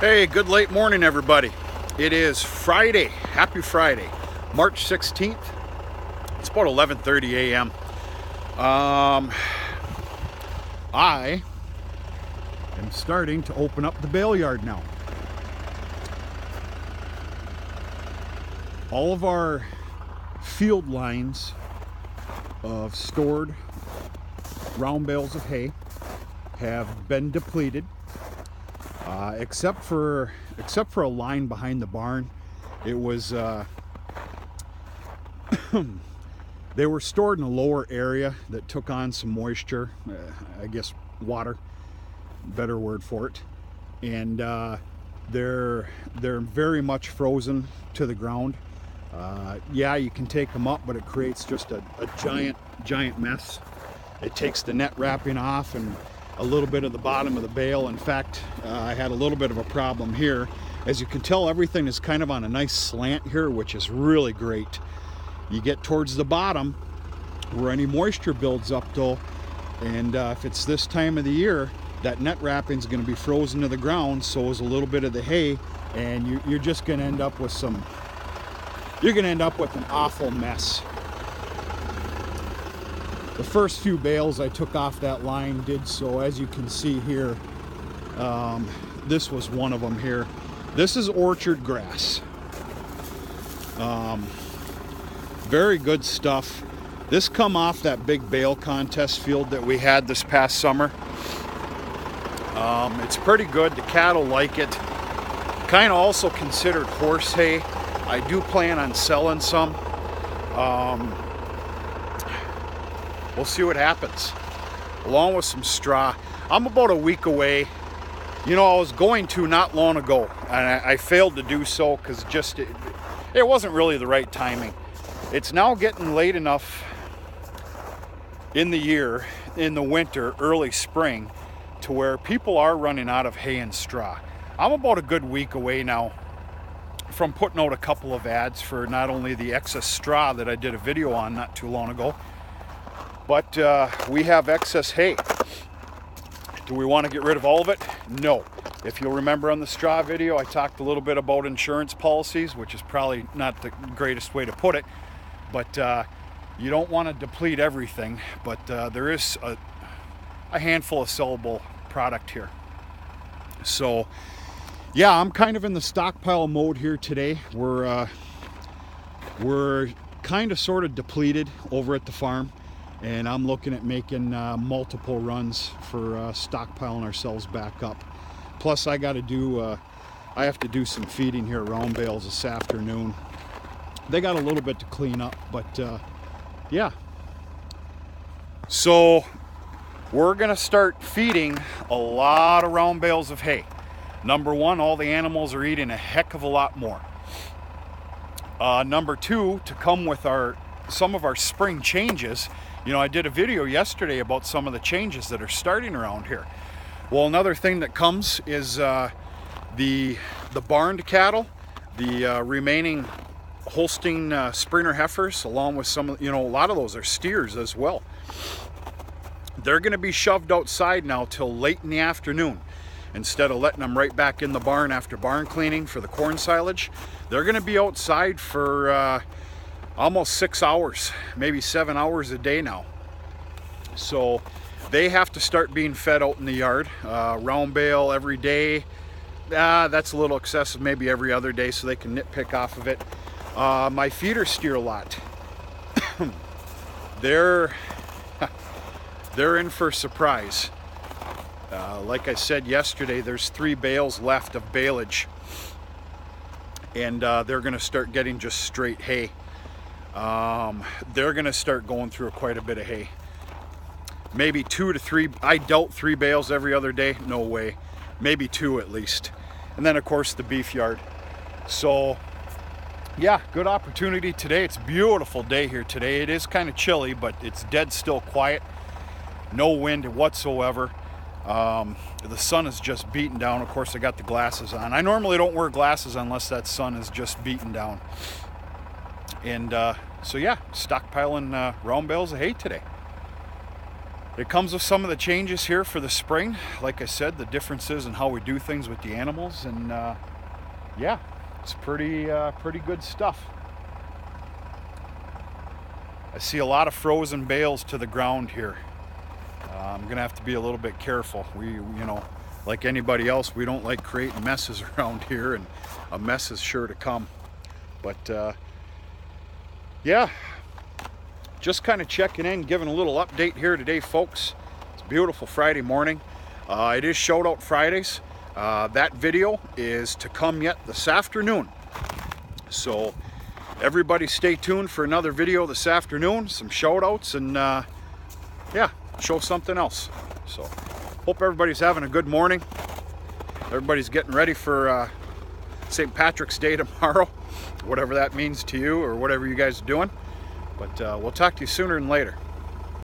Hey, good late morning, everybody. It is Friday. Happy Friday, March 16th. It's about 11:30 a.m. I am starting to open up the bale yard now. All of our field lines of stored round bales of hay have been depleted. Except for a line behind the barn. It was they were stored in a lower area that took on some moisture, I guess water, better word for it, and they're very much frozen to the ground. Yeah, you can take them up, but it creates just a giant mess. It takes the net wrapping off and a little bit of the bottom of the bale. In fact, I had a little bit of a problem here. As you can tell, everything is kind of on a nice slant here, which is really great. You get towards the bottom where any moisture builds up though, and if it's this time of the year, that net wrapping is going to be frozen to the ground, so is a little bit of the hay, and you're just going to end up with an awful mess. The first few bales I took off that line did so, as you can see here. This was one of them here. This is orchard grass. Very good stuff. This come off that big bale contest field that we had this past summer. It's pretty good. The cattle like it. Kind of also considered horse hay. I do plan on selling some. We'll see what happens, along with some straw. I'm about a week away. You know, I was going to not long ago, and I failed to do so because it wasn't really the right timing. It's now getting late enough in the year, in the winter, early spring, to where people are running out of hay and straw. I'm about a good week away now from putting out a couple of ads for not only the excess straw that I did a video on not too long ago, but we have excess hay. Do we want to get rid of all of it? No. If you'll remember on the straw video, I talked a little bit about insurance policies, which is probably not the greatest way to put it, but you don't want to deplete everything, but there is a handful of sellable product here. So yeah, I'm kind of in the stockpile mode here today. We're kind of sort of depleted over at the farm, and I'm looking at making multiple runs for stockpiling ourselves back up. Plus, I have to do some feeding here around bales this afternoon. They got a little bit to clean up, but yeah. So we're gonna start feeding a lot of round bales of hay. Number one, all the animals are eating a heck of a lot more. Number two, to come with some of our spring changes. You know, I did a video yesterday about some of the changes that are starting around here. Well, another thing that comes is the barned cattle, the remaining Holstein Springer heifers, along with some, a lot of those are steers as well. They're going to be shoved outside now till late in the afternoon. Instead of letting them right back in the barn after barn cleaning for the corn silage, they're going to be outside for almost 6 hours, maybe 7 hours a day now. So they have to start being fed out in the yard, round bale every day. That's a little excessive, maybe every other day, so they can nitpick off of it. My feeder steer lot, they're in for a surprise. Like I said yesterday, there's 3 bales left of baleage, and they're going to start getting just straight hay. They're going to start going through quite a bit of hay. Maybe 2 to 3, I doubt 3 bales every other day, no way. Maybe 2 at least. And then of course the beef yard. So yeah, good opportunity today. It's a beautiful day here today. It is kind of chilly, but it's dead still quiet. No wind whatsoever. The sun is just beating down. Of course, I got the glasses on. I normally don't wear glasses unless that sun is just beating down. And so yeah, stockpiling round bales of hay today. it comes with some of the changes here for the spring. Like I said, the differences in how we do things with the animals, and yeah, it's pretty good stuff. I see a lot of frozen bales to the ground here. I'm gonna have to be a little bit careful. You know, like anybody else, we don't like creating messes around here, and a mess is sure to come. But yeah, just kind of checking in, giving a little update here today, folks. It's a beautiful Friday morning. It is Shout Out Fridays. That video is to come yet this afternoon. So everybody stay tuned for another video this afternoon, some shout outs, and yeah, show something else. So hope everybody's having a good morning. Everybody's getting ready for St. Patrick's Day tomorrow, whatever that means to you or whatever you guys are doing. But we'll talk to you sooner than later.